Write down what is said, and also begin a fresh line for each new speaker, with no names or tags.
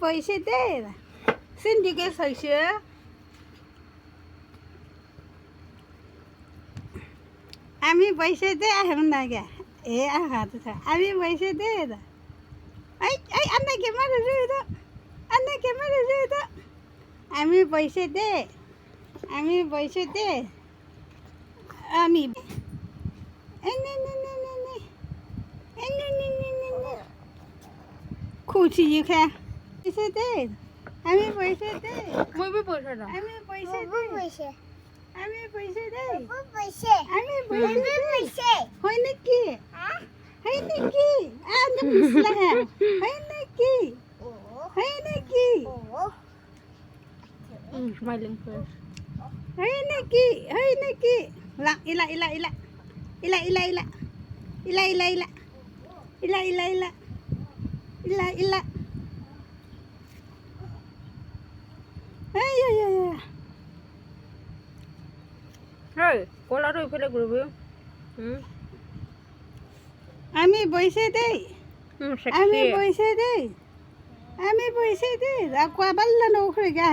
পয়সা দে সিন্ডিকেট হয়েছে আমি পয়সা দে আহেম না গে এ হাত আমি পয়সা দে এই এই আন্নাকে মারে তো আন্নাকে মারে তো আমি পয়সা দে আমি পয়সা দে আমি খুশি খা পয়সা দে আমি পয়সা দে
মই বি পয়সা দাও
আমি পয়সা দে আমি পয়সা দে
পয়সা
আমি পয়সা দে
পয়সা
হয় নাকি হয় নাকি আজ মিছলা হয় নাকি হয় নাকি
স্মাইলিং ফেস
হয় নাকি হয় নাকি লা ইলা ইলা ইলা ইলা ইলা ইলা ইলা ইলা ইলা ইলা ইলা ইলা ইলা ইলা এই এই এই
হেই কলাটো ইফালে ঘূৰিবি
আমি পয়সা দেই আমি পয়সা দেই আমি পয়সা দেই কোৱা পাল্লা নৌখৰি গা